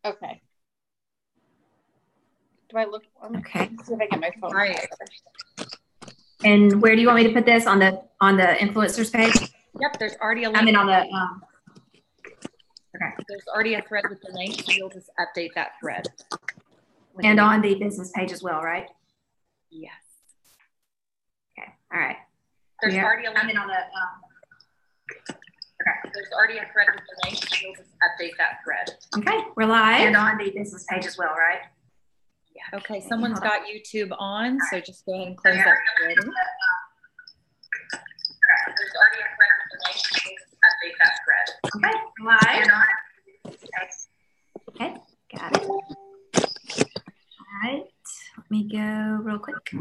Okay. Do I look? Okay. See if I get my phone. All right. And where do you want me to put this on the influencers page? Yep, there's already a link. I mean on the okay. There's already a thread with the link, so you'll just update that thread. And on the business page as well, right? Yes. Okay. All right. There's already a link. I mean on the okay. There's already a thread with the link, so you'll just update that thread. Okay, we're live. And on the business page as well, right? Yeah. Okay, someone's got YouTube on, so just go ahead and close that already. There's already a thread with the link, so you'll just update that thread. Okay, live. And on. Okay, got it. All right, let me go real quick.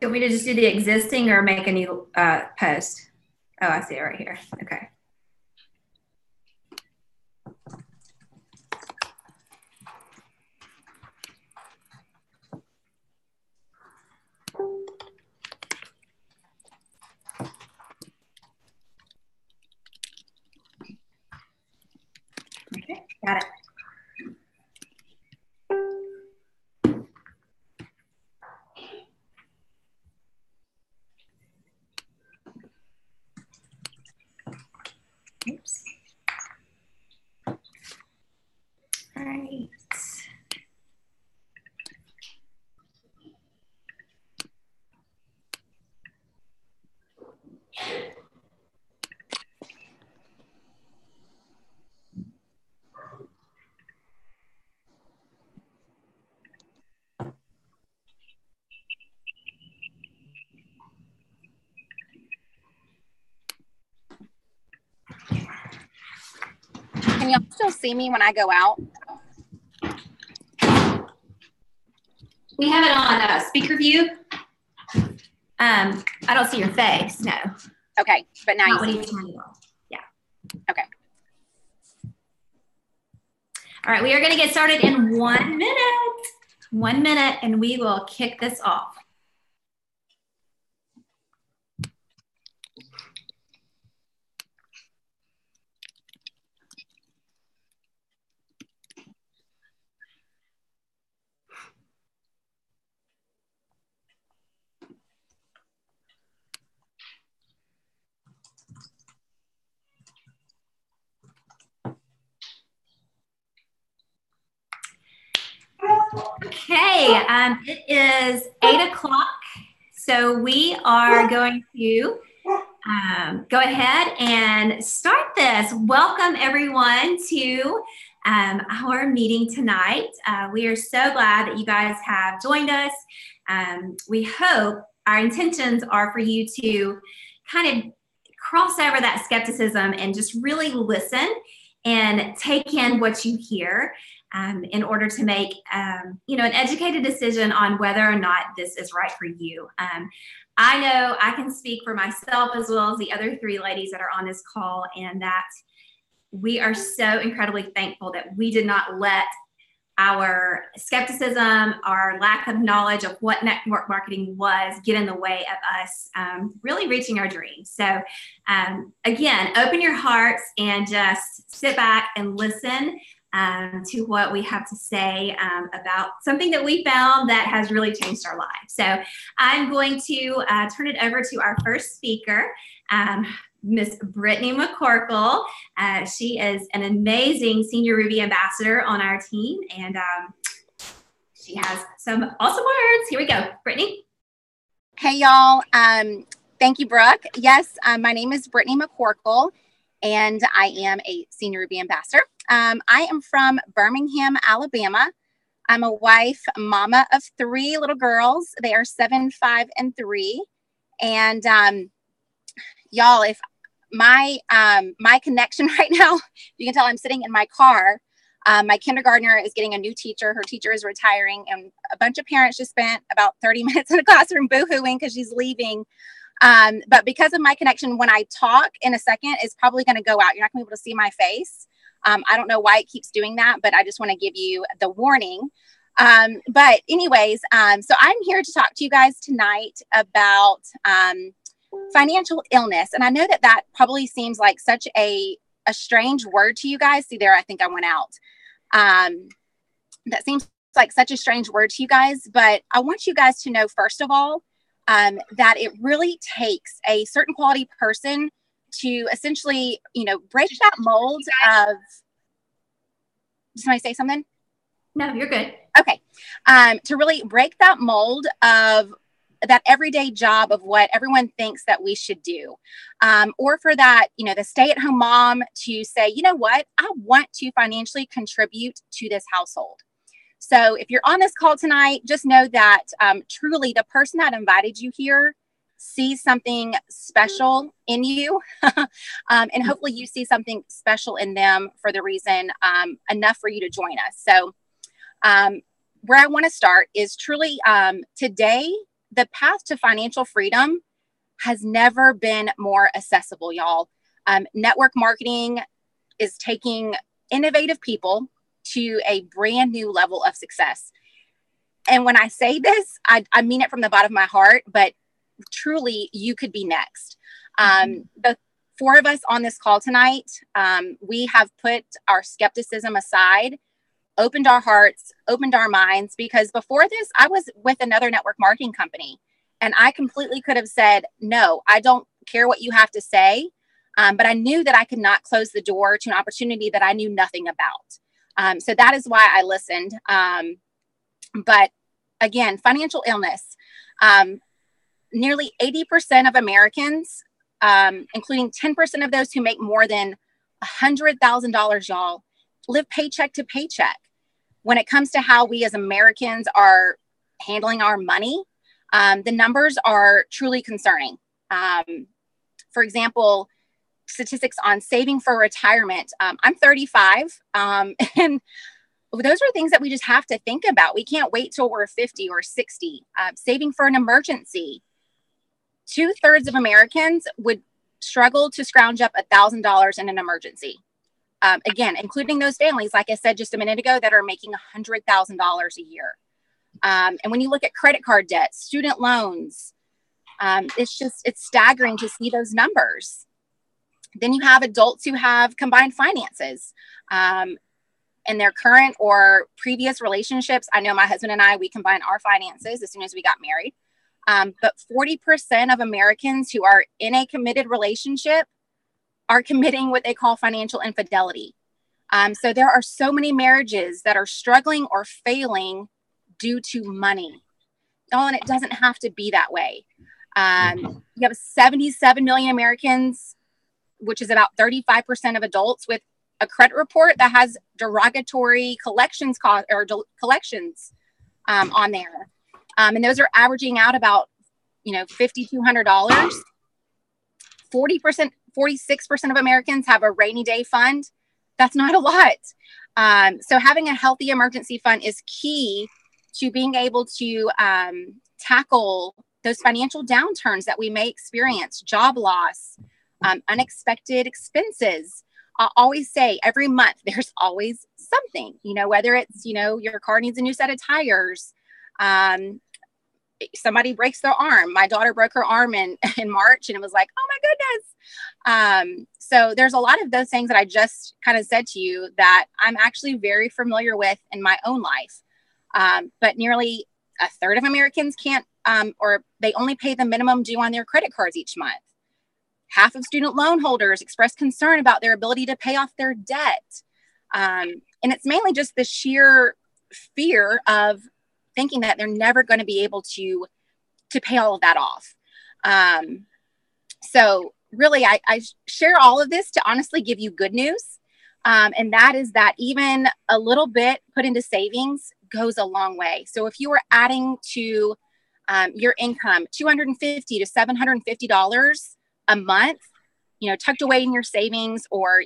Do you want me to just do the existing or make a new post? Oh, I see it right here. Okay. Okay, got it. Oops. All right. Can y'all still see me when I go out? We have it on speaker view. I don't see your face, no. Okay, but now Not you when see you turn it off. Yeah. Okay. All right, we are going to get started in 1 minute. 1 minute, and we will kick this off. Okay, it is 8 o'clock, so we are going to go ahead and start this. Welcome everyone to our meeting tonight. We are so glad that you guys have joined us. We hope our intentions are for you to kind of cross over that skepticism and just really listen and take in what you hear. In order to make, an educated decision on whether or not this is right for you. I know I can speak for myself as well as the other 3 ladies that are on this call, and that we are so incredibly thankful that we did not let our skepticism, our lack of knowledge of what network marketing was, get in the way of us really reaching our dreams. So again, open your hearts and just sit back and listen to what we have to say about something that we found that has really changed our lives. So I'm going to turn it over to our first speaker, Miss Brittany McCorkle. She is an amazing Senior Ruby ambassador on our team, and she has some awesome words. Here we go, Brittany. Hey, y'all. Thank you, Brooke. Yes, my name is Brittany McCorkle, and I am a Senior Ruby ambassador. I am from Birmingham, Alabama. I'm a wife, mama of 3 little girls. They are 7, 5, and 3. And y'all, if my connection right now, you can tell I'm sitting in my car. My kindergartner is getting a new teacher. Her teacher is retiring, and a bunch of parents just spent about 30 minutes in the classroom boo-hooing because she's leaving. But because of my connection, when I talk in a second, it's probably going to go out. You're not going to be able to see my face. I don't know why it keeps doing that, but I just want to give you the warning. But anyways, so I'm here to talk to you guys tonight about financial illness. And I know that that probably seems like such a strange word to you guys. See there, I think I went out. That seems like such a strange word to you guys, but I want you guys to know, first of all, that it really takes a certain quality person to essentially, break that mold of, did somebody say something? No, you're good. Okay. To really break that mold of that everyday job of what everyone thinks that we should do. Or for that, the stay-at-home mom to say, you know what, I want to financially contribute to this household. So if you're on this call tonight, just know that truly the person that invited you here sees something special in you. And hopefully you see something special in them for the reason enough for you to join us. So where I want to start is truly today, the path to financial freedom has never been more accessible, y'all. Network marketing is taking innovative people to a brand new level of success. And when I say this, I mean it from the bottom of my heart, but truly you could be next. The 4 of us on this call tonight, we have put our skepticism aside, opened our hearts, opened our minds, because before this, I was with another network marketing company and I completely could have said, no, I don't care what you have to say. But I knew that I could not close the door to an opportunity that I knew nothing about. So that is why I listened. But again, financial illness, nearly 80% of Americans, including 10% of those who make more than $100,000, y'all, live paycheck to paycheck. When it comes to how we as Americans are handling our money, the numbers are truly concerning. For example, statistics on saving for retirement. I'm 35, and those are things that we just have to think about. We can't wait till we're 50 or 60. Saving for an emergency. 2/3 of Americans would struggle to scrounge up $1,000 in an emergency. Again, including those families, like I said just a minute ago, that are making $100,000 a year. And when you look at credit card debt, student loans, it's staggering to see those numbers. Then you have adults who have combined finances in their current or previous relationships. I know my husband and I, we combined our finances as soon as we got married. But 40% of Americans who are in a committed relationship are committing what they call financial infidelity. So there are so many marriages that are struggling or failing due to money. Oh, and it doesn't have to be that way. You have 77 million Americans, which is about 35% of adults, with a credit report that has derogatory collections cost or collections on there. And those are averaging out about, $5,200. 46% of Americans have a rainy day fund. That's not a lot. So having a healthy emergency fund is key to being able to tackle those financial downturns that we may experience, job loss, unexpected expenses. I'll always say every month there's always something, whether it's, your car needs a new set of tires. Somebody breaks their arm. My daughter broke her arm in March, and it was like, oh my goodness. So there's a lot of those things that I just kind of said to you that I'm actually very familiar with in my own life. But nearly a third of Americans can't, or they only pay the minimum due on their credit cards each month. Half of student loan holders express concern about their ability to pay off their debt. And it's mainly just the sheer fear of thinking that they're never going to be able to pay all of that off. So really, I share all of this to honestly give you good news. And that is that even a little bit put into savings goes a long way. So if you were adding to your income $250 to $750 a month, tucked away in your savings or,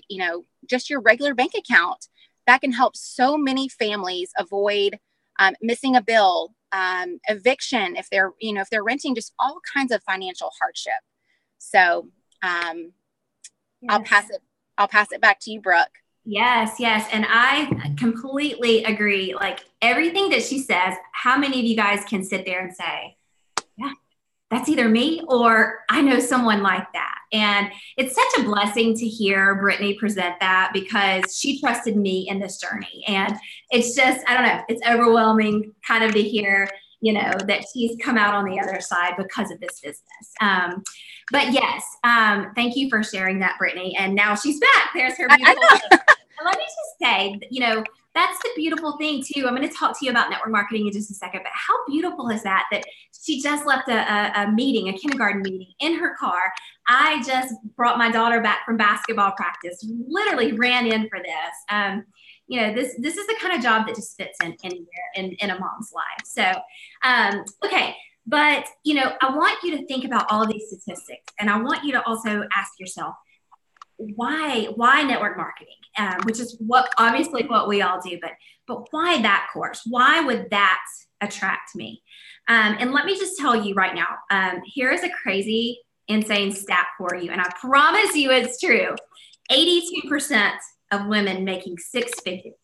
just your regular bank account, that can help so many families avoid missing a bill, eviction, if they're renting, just all kinds of financial hardship. So yes. I'll pass it back to you, Brooke. Yes. And I completely agree. Like everything that she says, how many of you guys can sit there and say, yeah, that's either me or I know someone like that. And it's such a blessing to hear Brittany present that because she trusted me in this journey. And it's just, I don't know, it's overwhelming kind of to hear, that she's come out on the other side because of this business. But yes, thank you for sharing that, Brittany. And now she's back. There's her beautiful thing. And let me just say, that's the beautiful thing too. I'm going to talk to you about network marketing in just a second, but how beautiful is that she just left a meeting, a kindergarten meeting in her car. I just brought my daughter back from basketball practice, literally ran in for this. This is the kind of job that just fits in anywhere in a mom's life. So, okay. But, I want you to think about all of these statistics, and I want you to also ask yourself, why network marketing? Which is obviously what we all do, but why that course? Why would that attract me? And let me just tell you right now, here is a crazy, insane stat for you. And I promise you it's true. 82% of women making six figures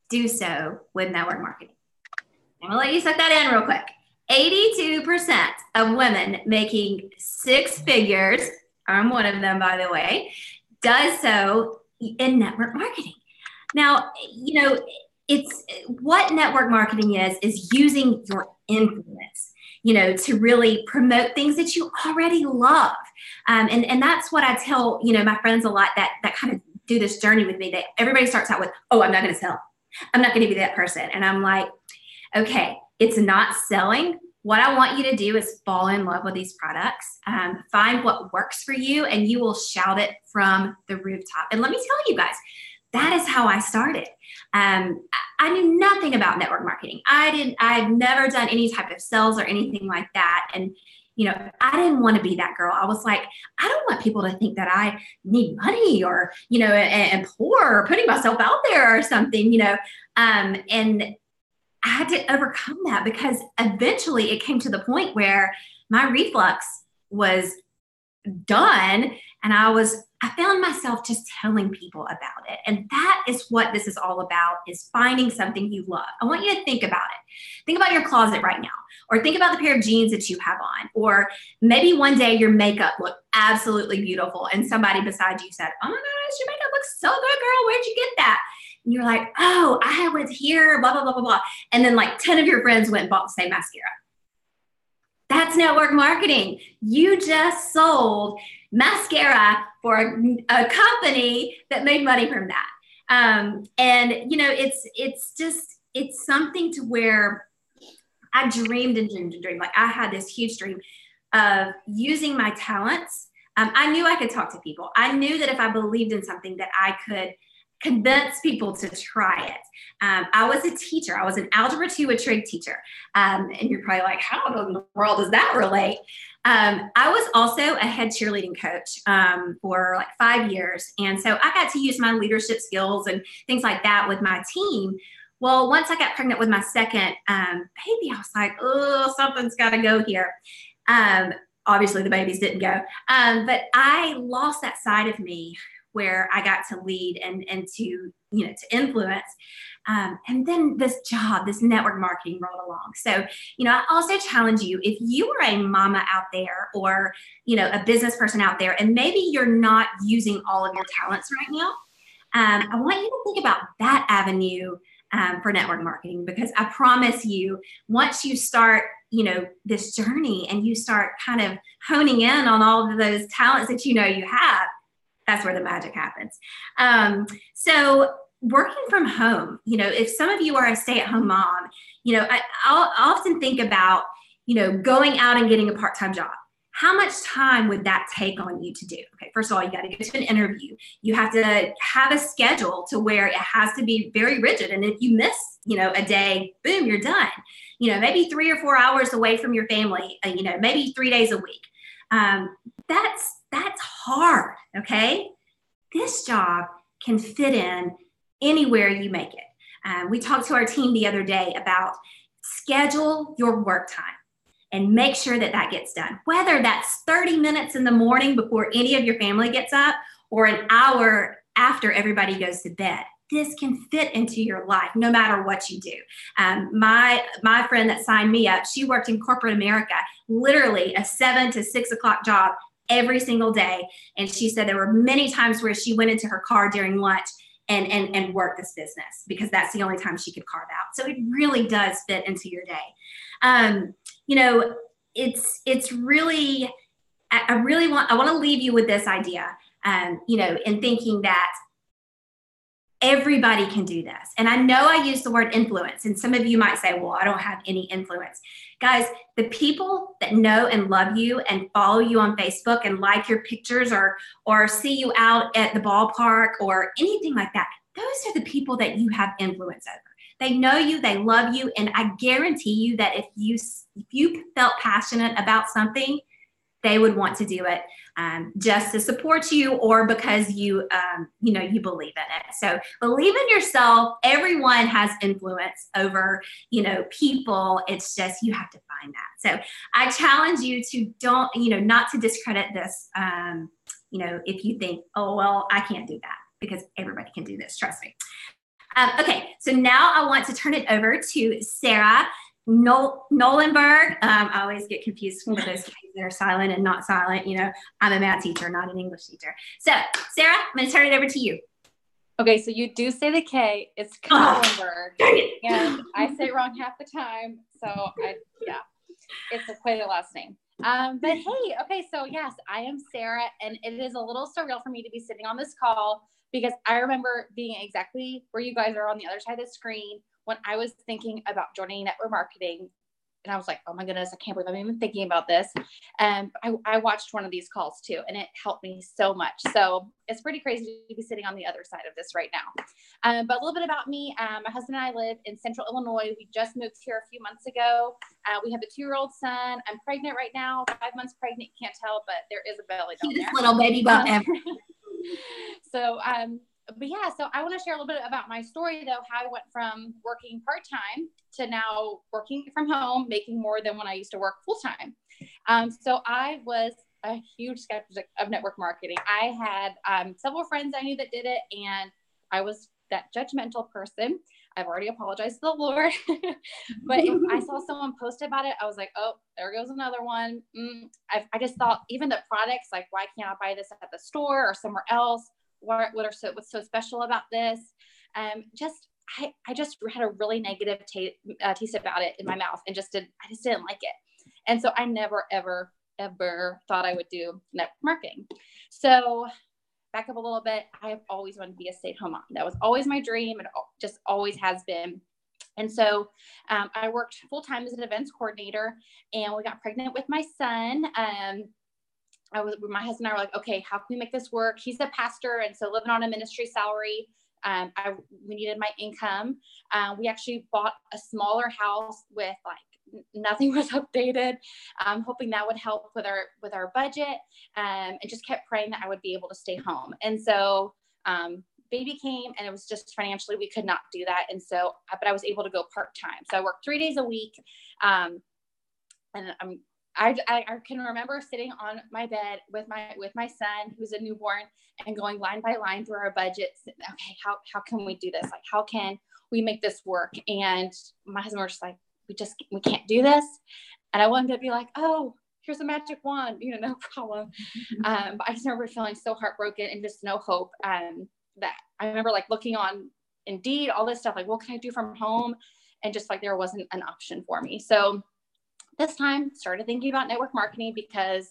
do so with network marketing. I'm gonna let you suck that in real quick. 82% of women making six figures, I'm one of them, by the way, does so in network marketing. Now, it's what network marketing is using your influence, to really promote things that you already love. And that's what I tell, my friends a lot that kind of do this journey with me, that everybody starts out with, oh, I'm not going to sell. I'm not going to be that person. And I'm like, okay, it's not selling. What I want you to do is fall in love with these products, find what works for you, and you will shout it from the rooftop. And let me tell you guys, that is how I started. I knew nothing about network marketing. I've never done any type of sales or anything like that. And, I didn't want to be that girl. I was like, I don't want people to think that I need money or, and poor or putting myself out there or something, and I had to overcome that because eventually it came to the point where my reflux was done and I found myself just telling people about it. And that is what this is all about, is finding something you love. I want you to think about it. Think about your closet right now, or think about the pair of jeans that you have on, or maybe one day your makeup looked absolutely beautiful and somebody beside you said, oh my gosh, your makeup looks so good, girl. Where'd you get that? And you're like, oh, I went here, blah, blah, blah, blah, blah. And then like 10 of your friends went and bought the same mascara. That's network marketing. You just sold mascara for a company that made money from that. And, it's something to where I dreamed and dreamed and dreamed. Like I had this huge dream of using my talents. I knew I could talk to people. I knew that if I believed in something that I could convince people to try it. I was a teacher. I was an Algebra 2 trig teacher. And you're probably like, how in the world does that relate? I was also a head cheerleading coach for like 5 years. And so I got to use my leadership skills and things like that with my team. Well, once I got pregnant with my second baby, I was like, oh, something's got to go here. Obviously, the babies didn't go. But I lost that side of me where I got to lead and to, you know, to influence. And then this job, this network marketing rolled along. So, you know, I also challenge you, if you are a mama out there or, you know, a business person out there, and maybe you're not using all of your talents right now, I want you to think about that avenue for network marketing, because I promise you, once you start, you know, this journey and you start kind of honing in on all of those talents that you know you have, that's where the magic happens. So working from home, you know, if some of you are a stay-at-home mom, you know, I'll often think about, you know, going out and getting a part-time job. How much time would that take on you to do? Okay, first of all, you got to go to an interview. You have to have a schedule to where it has to be very rigid. And if you miss, you know, a day, boom, you're done. You know, maybe 3 or 4 hours away from your family, you know, maybe 3 days a week. That's hard, okay? This job can fit in anywhere you make it. We talked to our team the other day about schedule your work time and make sure that that gets done. Whether that's 30 minutes in the morning before any of your family gets up or an hour after everybody goes to bed. This can fit into your life no matter what you do. My friend that signed me up, she worked in corporate America, literally a 7 to 6 o'clock job every single day. And she said there were many times where she went into her car during lunch and worked this business because that's the only time she could carve out. So it really does fit into your day. You know, it's really, I want to leave you with this idea, you know, in thinking that everybody can do this. And I know I use the word influence, and some of you might say, well, I don't have any influence. Guys, the people that know and love you and follow you on Facebook and like your pictures or see you out at the ballpark or anything like that, those are the people that you have influence over. They know you, they love you, and I guarantee you that if you felt passionate about something, they would want to do it just to support you or because you know, you believe in it. So believe in yourself. Everyone has influence over, you know, people. It's just you have to find that. So I challenge you to not to discredit this. You know, if you think, oh well, I can't do that, because everybody can do this. Trust me. Okay, so now I want to turn it over to Sarah Nolenberg. I always get confused with those K's that are silent and not silent. You know, I'm a math teacher, not an English teacher. So, Sarah, I'm going to turn it over to you. Okay, so you do say the K. It's Nolenberg. And I say it wrong half the time. So, it's quite a last name. But hey, okay, so yes, I am Sarah, and it is a little surreal for me to be sitting on this call because I remember being exactly where you guys are on the other side of the screen when I was thinking about joining network marketing. And I was like, oh my goodness, I can't believe I'm even thinking about this. And I watched one of these calls too, and it helped me so much. So it's pretty crazy to be sitting on the other side of this right now. But a little bit about me. My husband and I live in Central Illinois. We just moved here a few months ago. We have a 2-year-old son. I'm pregnant right now, 5 months pregnant. Can't tell, but there is a belly down there. Little baby bump ever. But yeah, so I want to share a little bit about my story, though, how I went from working part-time to now working from home, making more than when I used to work full-time. So I was a huge skeptic of network marketing. I had several friends I knew that did it, and I was that judgmental person. I've already apologized to the Lord. But if I saw someone post about it, I was like, oh, there goes another one. I just thought even the products, like, why can't I buy this at the store or somewhere else? What's so special about this? I just had a really negative taste about it in my mouth, and I just didn't like it. And so I never, ever, ever thought I would do network marketing. So back up a little bit, I have always wanted to be a stay-at-home mom. That was always my dream. It just always has been. And so I worked full-time as an events coordinator, and we got pregnant with my son. My husband and I were like, okay, how can we make this work? He's a pastor, and so living on a ministry salary, we needed my income. We actually bought a smaller house with nothing was updated, hoping that would help with our budget, and just kept praying that I would be able to stay home. And so baby came, and it was just financially we could not do that. And so, but I was able to go part-time. So I worked 3 days a week, and I can remember sitting on my bed with my son, who's a newborn, and going line by line through our budgets. Okay, how can we do this? Like, how can we make this work? And my husband was just like, we can't do this. And I wanted to be like, oh, here's a magic wand, no problem. But I just remember feeling so heartbroken and just no hope. That I remember like looking on Indeed, all this stuff, like, what can I do from home? And just like, there wasn't an option for me. So this time started thinking about network marketing, because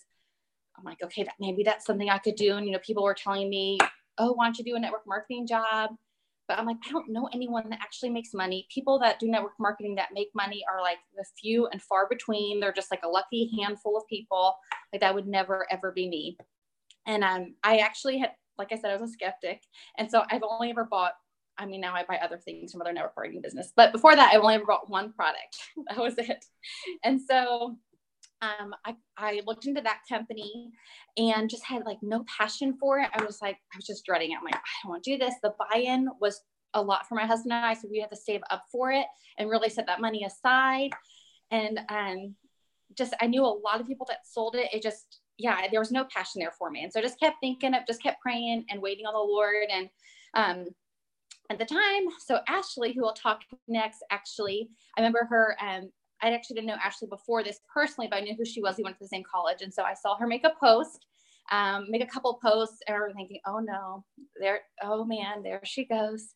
I'm like, okay, maybe that's something I could do. And, people were telling me, oh, why don't you do a network marketing job? But I'm like, I don't know anyone that actually makes money. People that do network marketing that make money are like the few and far between. They're just like a lucky handful of people. Like, that would never, ever be me. And I actually had, like I said, I was a skeptic. And so I've only ever bought, now I buy other things from other network marketing business. But before that, I've only ever bought one product. That was it. And so I looked into that company and just had like no passion for it. I was just dreading it. I'm like, I don't want to do this. The buy-in was a lot for my husband and I. So we had to save up for it and really set that money aside. And I knew a lot of people that sold it. It just, there was no passion there for me. And so I just kept praying and waiting on the Lord. And at the time, so Ashley, who will talk next, actually, I remember her, I actually didn't know Ashley before this personally, but I knew who she was. We went to the same college. And so I saw her make a post, make a couple posts, and I remember thinking, oh no, there she goes.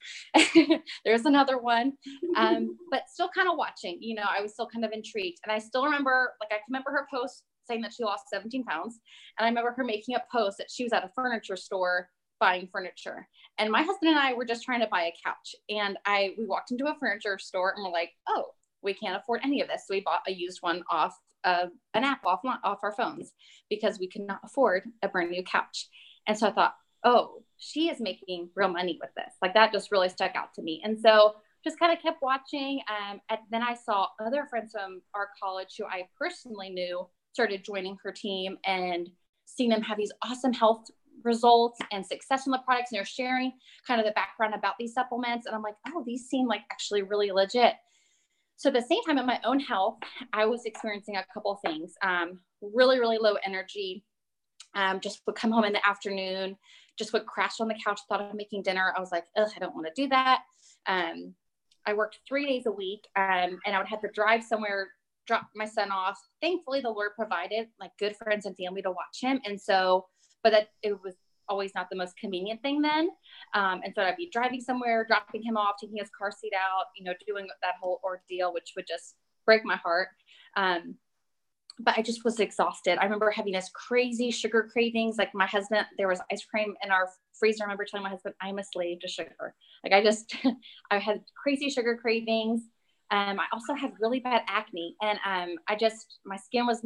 There's another one. But still kind of watching, I was still kind of intrigued. And I still remember, I can remember her post saying that she lost 17 pounds. And I remember her making a post that she was at a furniture store buying furniture. And my husband and I were just trying to buy a couch. And we walked into a furniture store and we're like, oh, we can't afford any of this. So we bought a used one off of an app off our phones, because we could not afford a brand new couch. And so I thought, oh, she is making real money with this. Like, that just really stuck out to me. And so just kind of kept watching. And then I saw other friends from our college who I personally knew started joining her team, and seeing them have these awesome health results and success in the products. And they're sharing kind of the background about these supplements. And I'm like, oh, these seem like actually really legit. So at the same time, in my own health, I was experiencing a couple of things, really, really low energy, just would come home in the afternoon, just would crash on the couch, thought of making dinner. I was like, ugh, I don't want to do that. I worked 3 days a week, and I would have to drive somewhere, drop my son off. Thankfully, the Lord provided like good friends and family to watch him. And so, but it was always not the most convenient thing then. And so I'd be driving somewhere, dropping him off, taking his car seat out, doing that whole ordeal, which would just break my heart. But I just was exhausted. I remember having this crazy sugar cravings. Like, my husband, there was ice cream in our freezer. I remember telling my husband, I'm a slave to sugar. Like, I had crazy sugar cravings. I also had really bad acne, and my skin was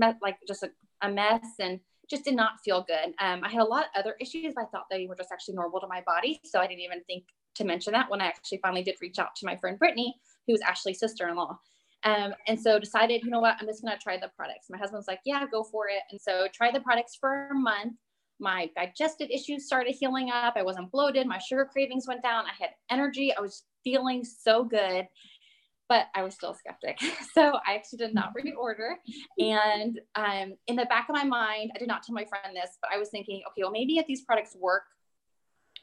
just a mess, and just did not feel good. I had a lot of other issues, but I thought they were just actually normal to my body. So I didn't even think to mention that when I actually finally did reach out to my friend Brittany, who's Ashley's sister-in-law. And so decided, you know what, I'm just going to try the products. My husband's like, yeah, go for it. And so tried the products for a month. My digestive issues started healing up. I wasn't bloated. My sugar cravings went down. I had energy. I was feeling so good. But I was still a skeptic. So I actually did not reorder. And in the back of my mind, I did not tell my friend this, but I was thinking, okay, well, maybe if these products work,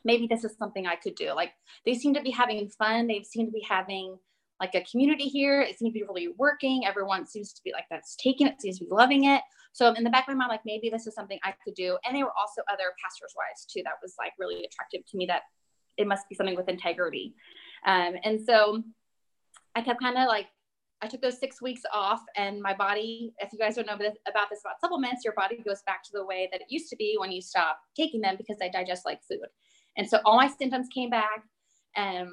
maybe this is something I could do. Like, they seem to be having fun. They seem to be having like a community here. It seems to be really working. Everyone seems to be like, that's taking it, seems to be loving it. So in the back of my mind, like, maybe this is something I could do. And they were also other pastors' wives too. That was like really attractive to me, that it must be something with integrity. And so I kept I took those 6 weeks off, and my body, if you guys don't know about supplements, your body goes back to the way that it used to be when you stop taking them, because they digest like food. And so all my symptoms came back, and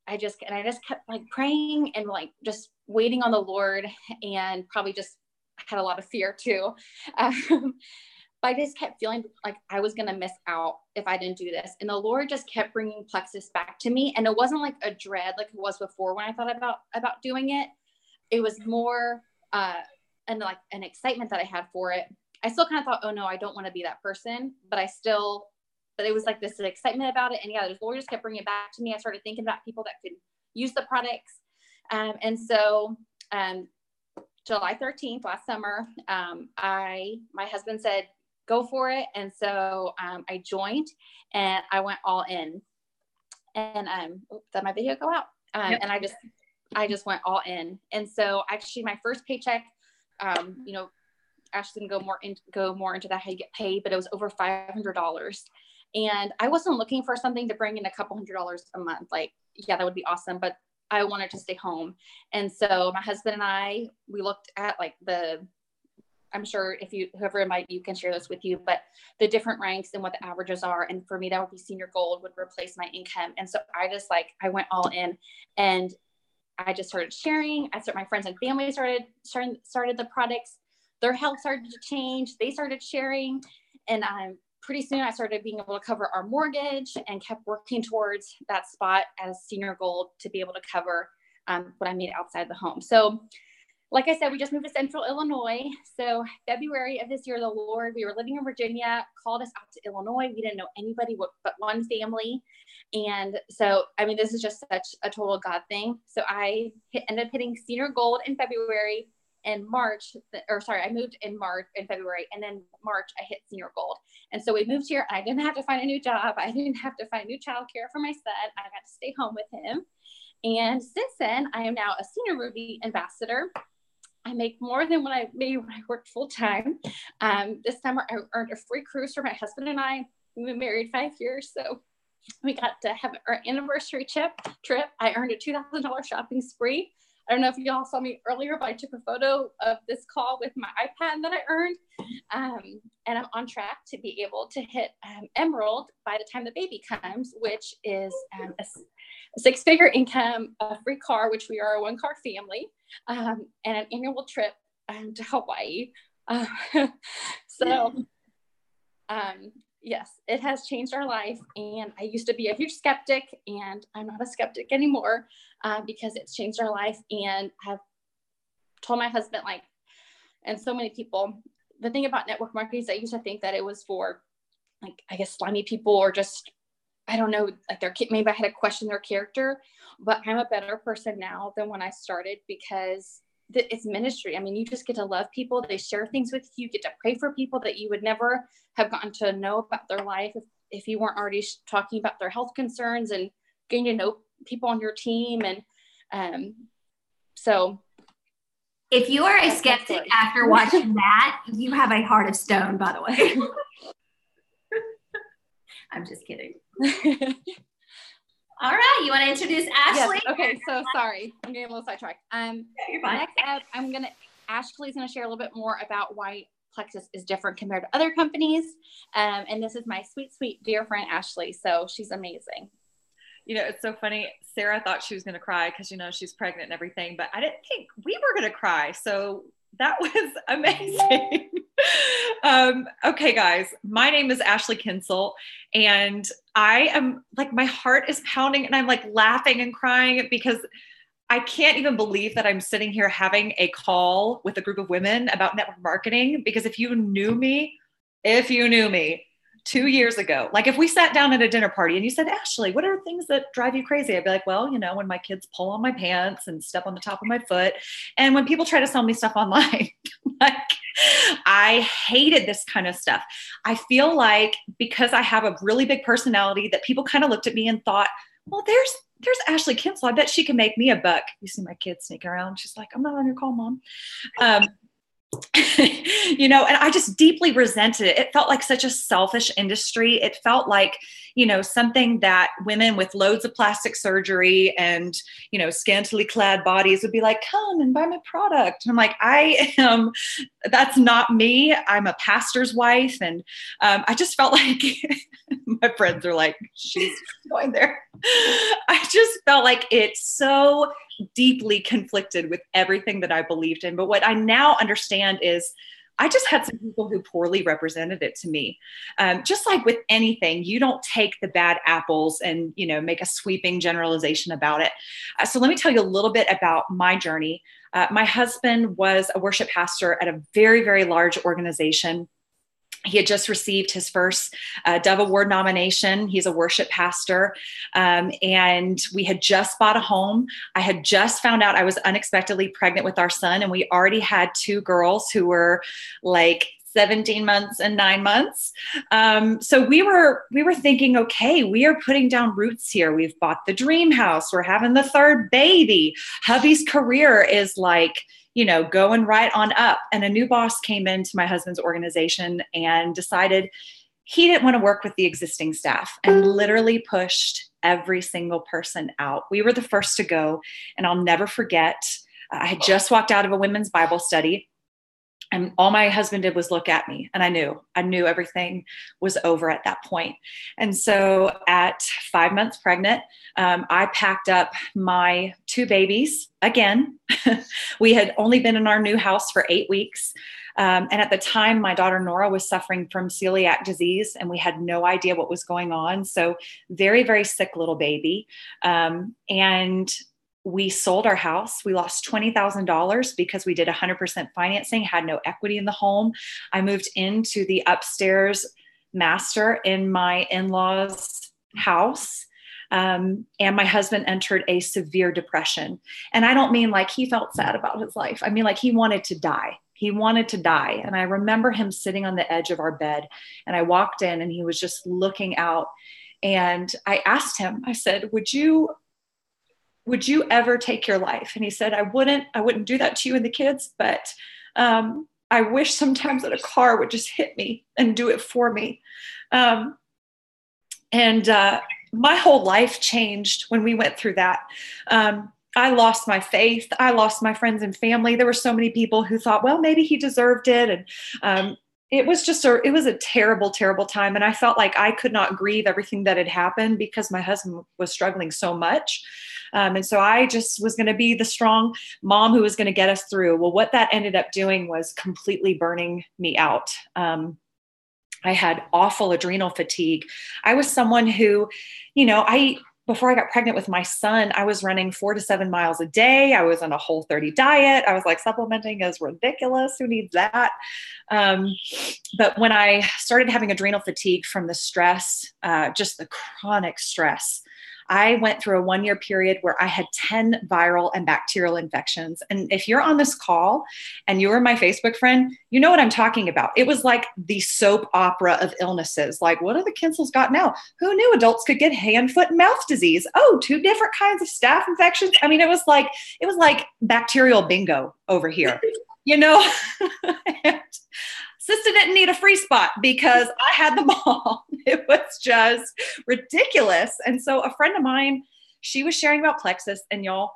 I just kept like praying and like just waiting on the Lord, and probably just had a lot of fear too. But I just kept feeling like I was going to miss out if I didn't do this. And the Lord just kept bringing Plexus back to me. And it wasn't like a dread like it was before when I thought about doing it. It was more and like an excitement that I had for it. I still kind of thought, oh no, I don't want to be that person. But it was like this excitement about it. And yeah, the Lord just kept bringing it back to me. I started thinking about people that could use the products. And so July 13th, last summer, my husband said, go for it. And so I joined and I went all in. And did my video go out? Yep. And I just went all in. And so actually my first paycheck, you know, Ashley's gonna go more into that, how you get paid, but it was over $500. And I wasn't looking for something to bring in a couple $100 a month. Like, yeah, that would be awesome, but I wanted to stay home. And so my husband and I, we looked at like I'm sure whoever might, you can share this with you, but the different ranks and what the averages are. And for me, that would be senior gold, would replace my income. And so I went all in, and I just started sharing. My friends and family started the products. Their health started to change. They started sharing. And pretty soon I started being able to cover our mortgage, and kept working towards that spot as senior gold to be able to cover what I made outside the home. So like I said, we just moved to Central Illinois. So February of this year, we were living in Virginia, called us out to Illinois. We didn't know anybody but one family. And so, I mean, this is just such a total God thing. So I ended up hitting senior gold in February. In March, I moved in February, and then March I hit senior gold. And so we moved here. I didn't have to find a new job. I didn't have to find new childcare for my son. I got to stay home with him. And since then, I am now a senior Ruby ambassador. I make more than what I made when I worked full time. This summer I earned a free cruise for my husband and I. We've been married 5 years, so we got to have our anniversary trip. I earned a $2,000 shopping spree. I don't know if you all saw me earlier, but I took a photo of this call with my iPad that I earned. And I'm on track to be able to hit Emerald by the time the baby comes, which is a six-figure income, a free car, which we are a one-car family, and an annual trip to Hawaii. Yes, it has changed our life. And I used to be a huge skeptic, and I'm not a skeptic anymore because it's changed our life. And I've told my husband, like, and so many people, the thing about network marketing is I used to think that it was for, like, I guess, slimy people, or just, I don't know, like maybe I had to question their character, but I'm a better person now than when I started, because it's ministry. I mean, you just get to love people. They share things with you. You get to pray for people that you would never have gotten to know about their life if you weren't already talking about their health concerns and getting to know people on your team. And so if you are a skeptic after watching that, you have a heart of stone, by the way. I'm just kidding. All right, you want to introduce Ashley? Yes. Okay, so sorry, I'm getting a little sidetracked. You're fine. Next up, Ashley's gonna share a little bit more about why Plexus is different compared to other companies. And this is my sweet, sweet dear friend Ashley. So she's amazing. You know, it's so funny. Sarah thought she was going to cry because, you know, she's pregnant and everything, but I didn't think we were going to cry. So that was amazing. Okay, guys, my name is Ashley Kinsel, and I am like, my heart is pounding, and I'm like laughing and crying because I can't even believe that I'm sitting here having a call with a group of women about network marketing. Because if you knew me 2 years ago, like if we sat down at a dinner party and you said, Ashley, what are things that drive you crazy? I'd be like, well, you know, when my kids pull on my pants and step on the top of my foot, and when people try to sell me stuff online. Like, I hated this kind of stuff. I feel like because I have a really big personality that people kind of looked at me and thought, well, there's Ashley Kinsel. I bet she can make me a buck. You see my kid sneaking around. She's like, I'm not on your call, Mom. You know, and I just deeply resented it. It felt like such a selfish industry. It felt like, you know, something that women with loads of plastic surgery and, you know, scantily clad bodies would be like, come and buy my product. And I'm like, that's not me. I'm a pastor's wife. And I just felt like my friends are like, she's going there. I just felt like it's so deeply conflicted with everything that I believed in. But what I now understand is I just had some people who poorly represented it to me. Just like with anything, you don't take the bad apples and, you know, make a sweeping generalization about it. So let me tell you a little bit about my journey. My husband was a worship pastor at a very, very large organization. He had just received his first Dove Award nomination. He's a worship pastor. And we had just bought a home. I had just found out I was unexpectedly pregnant with our son. And we already had 2 girls who were like 17 months and 9 months. So we were thinking, okay, we are putting down roots here. We've bought the dream house. We're having the 3rd baby. Hubby's career is like, going right on up. And a new boss came into my husband's organization and decided he didn't want to work with the existing staff and literally pushed every single person out. We were the first to go. And I'll never forget, I had just walked out of a women's Bible study. And all my husband did was look at me, and I knew everything was over at that point. And so at 5 months pregnant, I packed up my 2 babies again. We had only been in our new house for 8 weeks. And at the time, my daughter Nora was suffering from celiac disease, and we had no idea what was going on. So very, very sick little baby. And we sold our house. We lost $20,000 because we did 100% financing, had no equity in the home. I moved into the upstairs master in my in-laws' house. And my husband entered a severe depression. And I don't mean like he felt sad about his life. I mean, like he wanted to die. He wanted to die. And I remember him sitting on the edge of our bed, and I walked in and he was just looking out. And I asked him, I said, would you ever take your life? And he said, I wouldn't do that to you and the kids, but I wish sometimes that a car would just hit me and do it for me. My whole life changed when we went through that. I lost my faith. I lost my friends and family. There were so many people who thought, well, maybe he deserved it. And it was a terrible, terrible time. And I felt like I could not grieve everything that had happened because my husband was struggling so much. And so I just was going to be the strong mom who was going to get us through. Well, what that ended up doing was completely burning me out. I had awful adrenal fatigue. I was someone who, before I got pregnant with my son, I was running 4 to 7 miles a day. I was on a Whole30 diet. I was like, supplementing is ridiculous. Who needs that? But when I started having adrenal fatigue from the stress, just the chronic stress, I went through a 1-year period where I had 10 viral and bacterial infections. And if you're on this call and you're my Facebook friend, you know what I'm talking about. It was like the soap opera of illnesses. Like, what are the Kinsels got now? Who knew adults could get hand, foot, and mouth disease? Oh, 2 different kinds of staph infections. I mean, it was like bacterial bingo over here, And Sister didn't need a free spot because I had them all. It was just ridiculous. And so a friend of mine, she was sharing about Plexus, and y'all,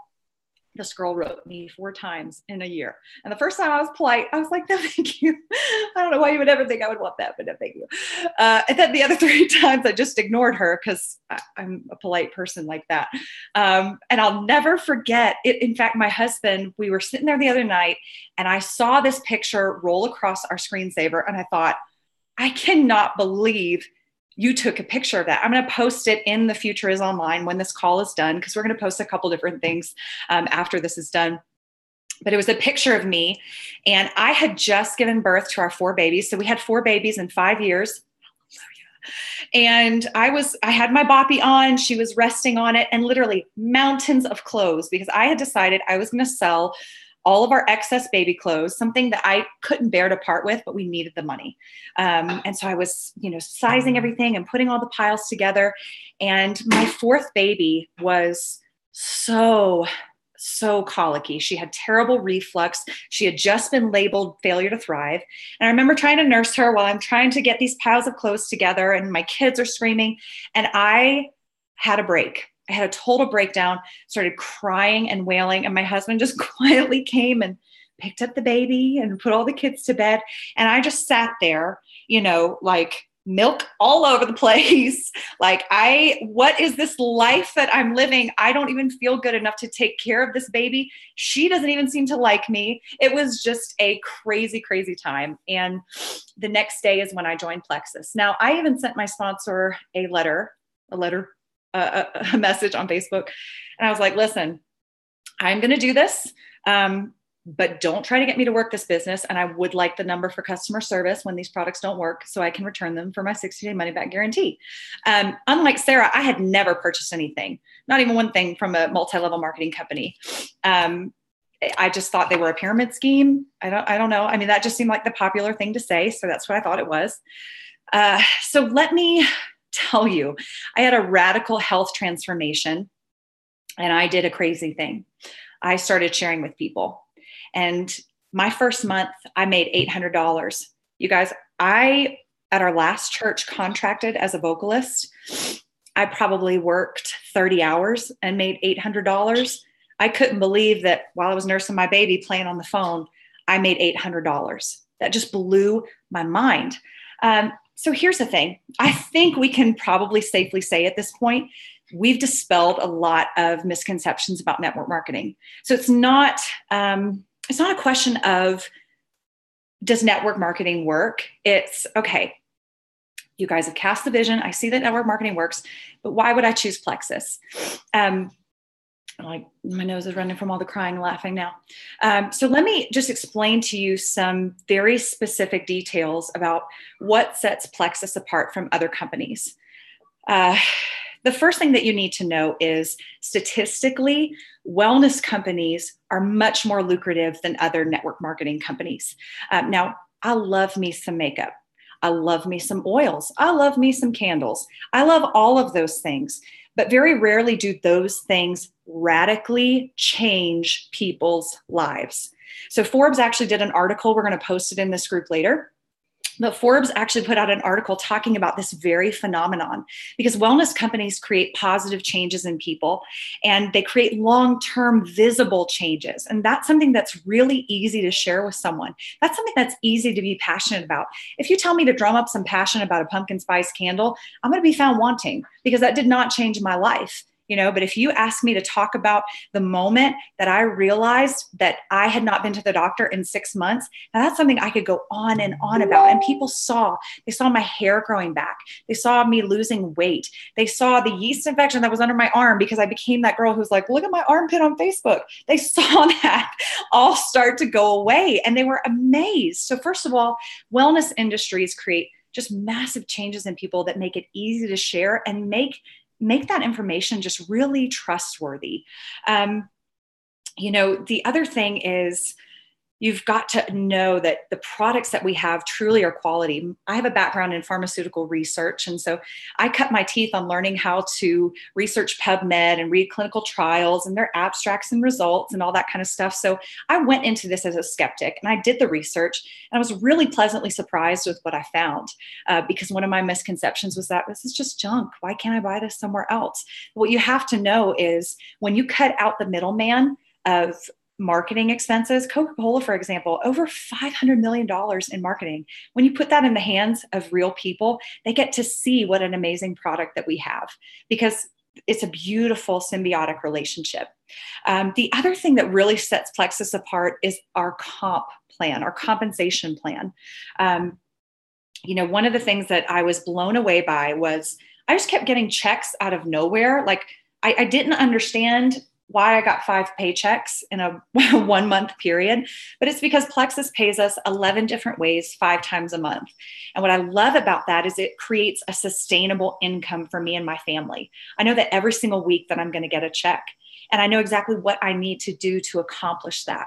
this girl wrote me 4 times in a year. And the first time I was polite, I was like, no, thank you. I don't know why you would ever think I would want that, but no, thank you. And then the other 3 times I just ignored her because I'm a polite person like that. And I'll never forget it. In fact, my husband, we were sitting there the other night and I saw this picture roll across our screensaver. And I thought, I cannot believe you took a picture of that. I'm going to post it in The Future is Online when this call is done, because we're going to post a couple different things after this is done. But it was a picture of me, and I had just given birth to our 4 babies. So we had 4 babies in 5 years. And I had my boppy on, she was resting on it, and literally mountains of clothes, because I had decided I was going to sell all of our excess baby clothes, something that I couldn't bear to part with, but we needed the money. And so I was, sizing everything and putting all the piles together. And my 4th baby was so colicky. She had terrible reflux. She had just been labeled failure to thrive. And I remember trying to nurse her while I'm trying to get these piles of clothes together, and my kids are screaming. And I had a break. I had a total breakdown, started crying and wailing, and my husband just quietly came and picked up the baby and put all the kids to bed. And I just sat there, like milk all over the place. Like, what is this life that I'm living? I don't even feel good enough to take care of this baby. She doesn't even seem to like me. It was just a crazy, crazy time. And the next day is when I joined Plexus. Now, I even sent my sponsor a message on Facebook. And I was like, listen, I'm going to do this. but don't try to get me to work this business. And I would like the number for customer service when these products don't work so I can return them for my 60-day money back guarantee. Unlike Sarah, I had never purchased anything, not even one thing from a multi-level marketing company. I just thought they were a pyramid scheme. I don't know. I mean, that just seemed like the popular thing to say. So that's what I thought it was. So let me tell you, I had a radical health transformation and I did a crazy thing. I started sharing with people. And my first month, I made $800. You guys, at our last church, contracted as a vocalist. I probably worked 30 hours and made $800. I couldn't believe that while I was nursing my baby playing on the phone, I made $800. That just blew my mind. So here's the thing. I think we can probably safely say at this point, we've dispelled a lot of misconceptions about network marketing. So it's not a question of, does network marketing work? It's, okay, you guys have cast the vision. I see that network marketing works, but why would I choose Plexus? Like my nose is running from all the crying and laughing now. So let me just explain to you some very specific details about what sets Plexus apart from other companies. The first thing that you need to know is statistically, wellness companies are much more lucrative than other network marketing companies. Now, I love me some makeup. I love me some oils. I love me some candles. I love all of those things, but very rarely do those things radically change people's lives. So Forbes actually did an article. We're going to post it in this group later. But Forbes actually put out an article talking about this very phenomenon because wellness companies create positive changes in people and they create long-term visible changes. And that's something that's really easy to share with someone. That's something that's easy to be passionate about. If you tell me to drum up some passion about a pumpkin spice candle, I'm going to be found wanting because that did not change my life. But if you ask me to talk about the moment that I realized that I had not been to the doctor in 6 months, now that's something I could go on and on about. And people they saw my hair growing back. They saw me losing weight. They saw the yeast infection that was under my arm because I became that girl who's like, look at my armpit on Facebook. They saw that all start to go away and they were amazed. So first of all, wellness industries create just massive changes in people that make it easy to share and make that information just really trustworthy. The other thing is you've got to know that the products that we have truly are quality. I have a background in pharmaceutical research. And so I cut my teeth on learning how to research PubMed and read clinical trials and their abstracts and results and all that kind of stuff. So I went into this as a skeptic and I did the research and I was really pleasantly surprised with what I found because one of my misconceptions was that this is just junk. Why can't I buy this somewhere else? What you have to know is when you cut out the middleman of marketing expenses, Coca-Cola, for example, over $500 million in marketing. When you put that in the hands of real people, they get to see what an amazing product that we have because it's a beautiful symbiotic relationship. The other thing that really sets Plexus apart is our comp plan, our compensation plan. One of the things that I was blown away by was I just kept getting checks out of nowhere. Like I didn't understand why I got 5 paychecks in a 1 month period, but it's because Plexus pays us 11 different ways, 5 times a month. And what I love about that is it creates a sustainable income for me and my family. I know that every single week that I'm going to get a check, and I know exactly what I need to do to accomplish that.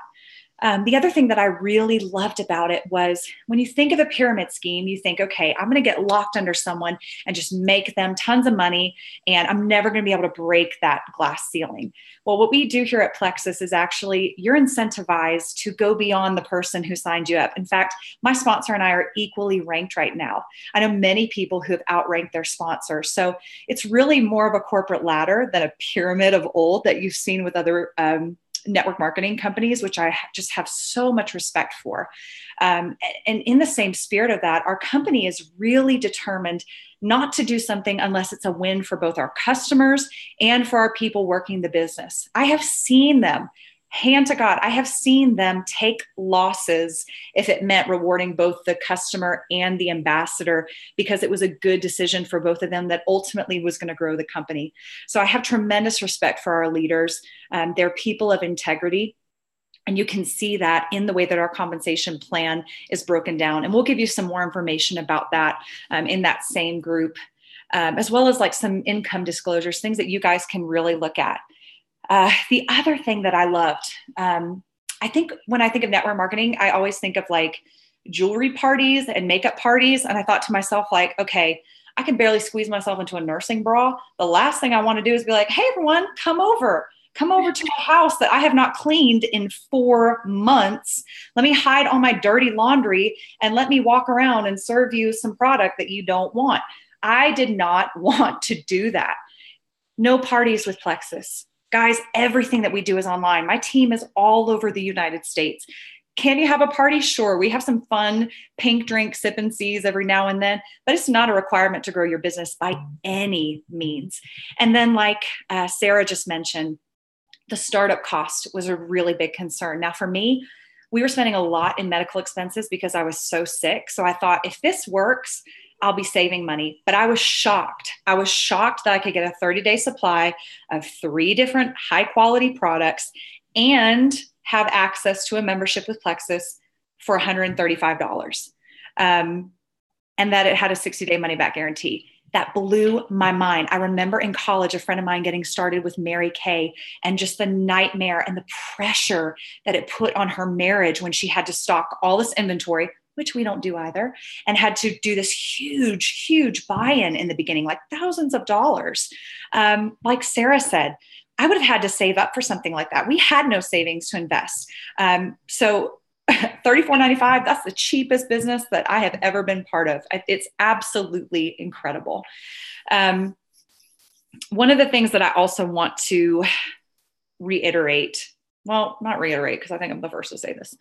The other thing that I really loved about it was when you think of a pyramid scheme, you think, okay, I'm going to get locked under someone and just make them tons of money, and I'm never going to be able to break that glass ceiling. Well, what we do here at Plexus is actually you're incentivized to go beyond the person who signed you up. In fact, my sponsor and I are equally ranked right now. I know many people who have outranked their sponsor. So it's really more of a corporate ladder than a pyramid of old that you've seen with other network marketing companies, which I just have so much respect for. And in the same spirit of that, our company is really determined not to do something unless it's a win for both our customers and for our people working the business. I have seen them, hand to God, I have seen them take losses if it meant rewarding both the customer and the ambassador because it was a good decision for both of them that ultimately was going to grow the company. So I have tremendous respect for our leaders. They're people of integrity. And you can see that in the way that our compensation plan is broken down. And we'll give you some more information about that in that same group, as well as like some income disclosures, things that you guys can really look at. The other thing that I loved, I think when I think of network marketing, I always think of like jewelry parties and makeup parties. And I thought to myself, like, okay, I can barely squeeze myself into a nursing bra. The last thing I want to do is be like, hey, everyone, come over to my house that I have not cleaned in 4 months. Let me hide all my dirty laundry and let me walk around and serve you some product that you don't want. I did not want to do that. No parties with Plexus. Guys, everything that we do is online. My team is all over the United States. Can you have a party? Sure. We have some fun pink drink sip and sees every now and then, but it's not a requirement to grow your business by any means. And then like Sarah just mentioned, the startup cost was a really big concern. Now for me, we were spending a lot in medical expenses because I was so sick. So I thought if this works, I'll be saving money. But I was shocked. I was shocked that I could get a 30-day supply of 3 different high quality products and have access to a membership with Plexus for $135. And that it had a 60-day money back guarantee. That blew my mind. I remember in college, a friend of mine getting started with Mary Kay and just the nightmare and the pressure that it put on her marriage when she had to stock all this inventory, which we don't do either, and had to do this huge, huge buy-in in the beginning, like thousands of dollars. Like Sarah said, I would have had to save up for something like that. We had no savings to invest. So $34.95, that's the cheapest business that I have ever been part of. It's absolutely incredible. One of the things that I also want to reiterate, well, not reiterate, because I think I'm the first to say this,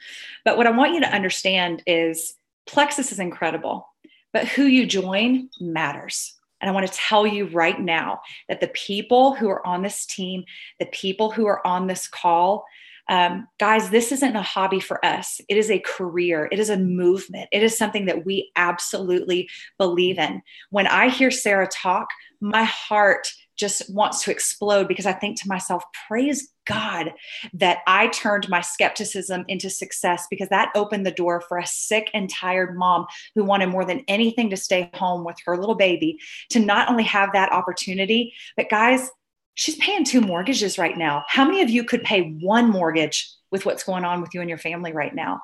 but what I want you to understand is Plexus is incredible, but who you join matters. And I want to tell you right now that the people who are on this team, the people who are on this call, guys, this isn't a hobby for us. It is a career. It is a movement. It is something that we absolutely believe in. When I hear Sarah talk, my heart just wants to explode because I think to myself, praise God that I turned my skepticism into success, because that opened the door for a sick and tired mom who wanted more than anything to stay home with her little baby, to not only have that opportunity, but guys, she's paying 2 mortgages right now. How many of you could pay 1 mortgage with what's going on with you and your family right now?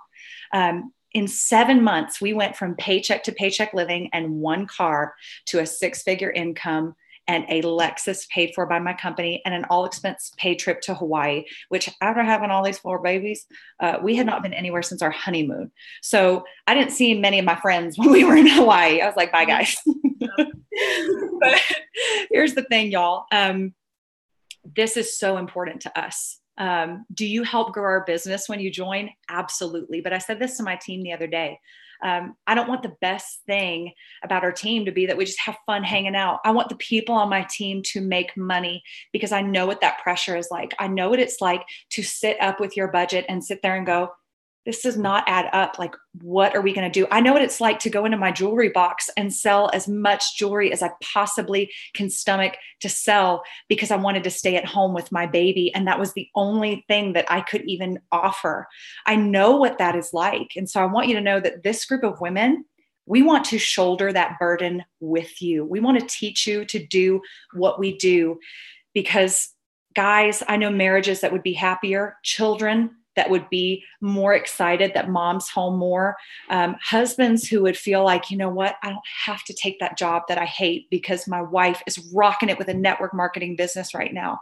In 7 months, we went from paycheck to paycheck living and 1 car to a 6-figure income and a Lexus paid for by my company and an all expense paid trip to Hawaii, which after having all these 4 babies, we had not been anywhere since our honeymoon. So I didn't see many of my friends when we were in Hawaii. I was like, bye guys. But here's the thing, y'all. This is so important to us. Do you help grow our business when you join? Absolutely. But I said this to my team the other day. I don't want the best thing about our team to be that we just have fun hanging out. I want the people on my team to make money, because I know what that pressure is like. I know what it's like to sit up with your budget and sit there and go, this does not add up. Like, what are we going to do? I know what it's like to go into my jewelry box and sell as much jewelry as I possibly can stomach to sell, because I wanted to stay at home with my baby. And that was the only thing that I could even offer. I know what that is like. And so I want you to know that this group of women, we want to shoulder that burden with you. We want to teach you to do what we do, because guys, I know marriages that would be happier, children that would be more excited that mom's home more, husbands who would feel like, you know what, I don't have to take that job that I hate because my wife is rocking it with a network marketing business right now.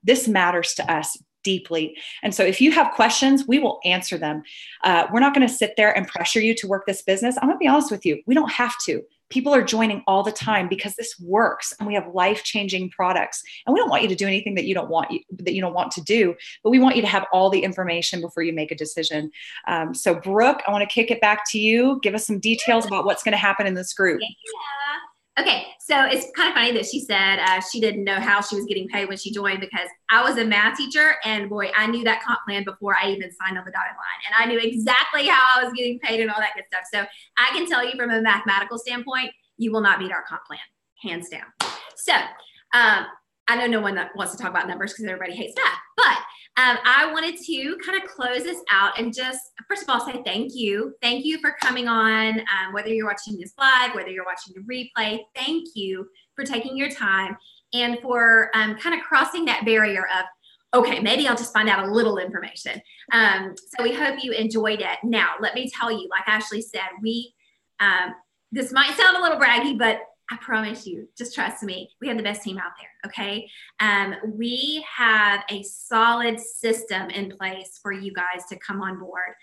This matters to us deeply. And so if you have questions, we will answer them. We're not going to sit there and pressure you to work this business. I'm going to be honest with you. We don't have to. People are joining all the time because this works, and we have life-changing products. And we don't want you to do anything that you don't want to do, but we want you to have all the information before you make a decision. So Brooke, I want to kick it back to you. Give us some details about what's going to happen in this group. Yeah. Okay, so it's kind of funny that she said she didn't know how she was getting paid when she joined, because I was a math teacher, and boy, I knew that comp plan before I even signed on the dotted line, and I knew exactly how I was getting paid and all that good stuff. So I can tell you from a mathematical standpoint, you will not beat our comp plan, hands down. So I know no one that wants to talk about numbers because everybody hates math, but I wanted to kind of close this out and just, first of all, say thank you. Thank you for coming on, whether you're watching this live, whether you're watching the replay. Thank you for taking your time and for kind of crossing that barrier of, okay, maybe I'll just find out a little information. So we hope you enjoyed it. Now, let me tell you, like Ashley said, this might sound a little braggy, but I promise you, just trust me, we have the best team out there, okay? We have a solid system in place for you guys to come on board.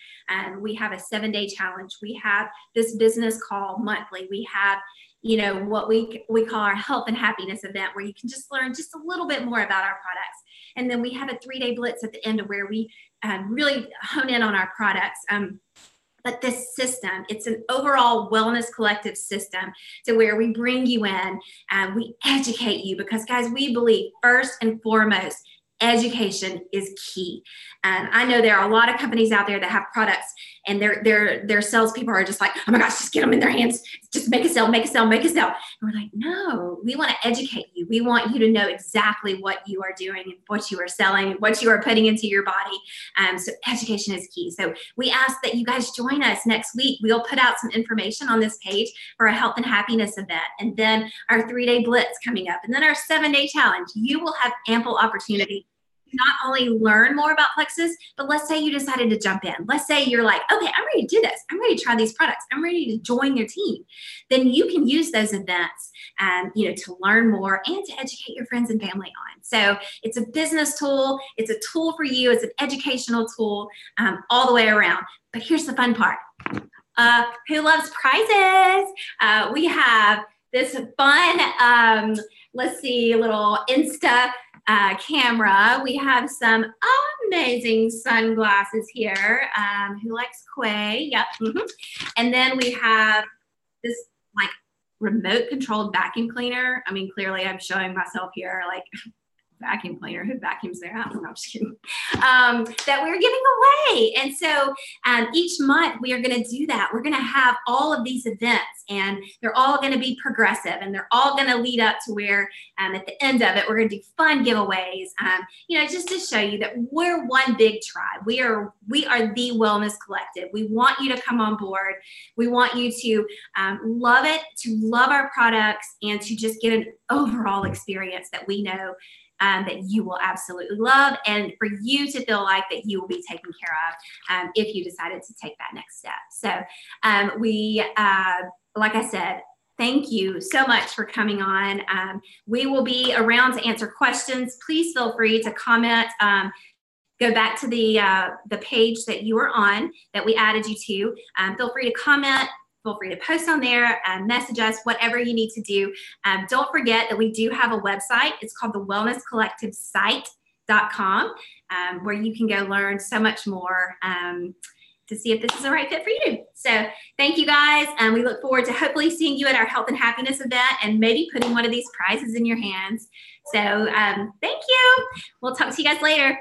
We have a 7-day challenge. We have this business call monthly. We have, you know, what we call our health and happiness event, where you can just learn just a little bit more about our products. And then we have a 3-day blitz at the end of where we really hone in on our products. But this system, it's an overall wellness collective system to where we bring you in and we educate you, because guys, we believe first and foremost, education is key. I know there are a lot of companies out there that have products and their salespeople are just like, oh my gosh, just get them in their hands. Just make a sale, make a sale, make a sale. And we're like, no, we want to educate you. We want you to know exactly what you are doing and what you are selling and what you are putting into your body. So education is key. So we ask that you guys join us next week. We'll put out some information on this page for a health and happiness event, and then our 3-day blitz coming up, and then our 7-day challenge. You will have ample opportunity not only learn more about Plexus, but let's say you decided to jump in. Let's say you're like, okay, I'm ready to do this. I'm ready to try these products. I'm ready to join your team. Then you can use those events, you know, to learn more and to educate your friends and family on. So it's a business tool. It's a tool for you. It's an educational tool all the way around. But here's the fun part. Who loves prizes? We have this fun, let's see, little Insta camera. We have some amazing sunglasses here. Who likes Quay? Yep. And then we have this like remote controlled vacuum cleaner. I mean, clearly I'm showing myself here like vacuum cleaner. Who vacuums their house? No, I'm just kidding. That we're giving away. And so each month we are going to do that. We're going to have all of these events, and they're all going to be progressive, and they're all going to lead up to where at the end of it, we're going to do fun giveaways, you know, just to show you that we're one big tribe. We are the Wellness Collective. We want you to come on board. We want you to love it, to love our products, and to just get an overall experience that we know that you will absolutely love, and for you to feel like that you will be taken care of if you decided to take that next step. So we, like I said, thank you so much for coming on. We will be around to answer questions. Please feel free to comment. Go back to the page that you were on that we added you to. Feel free to comment. Feel free to post on there and message us, whatever you need to do. Don't forget that we do have a website. It's called the wellnesscollectivesite.com, where you can go learn so much more to see if this is the right fit for you. So thank you guys. And we look forward to hopefully seeing you at our health and happiness event and maybe putting one of these prizes in your hands. So thank you. We'll talk to you guys later.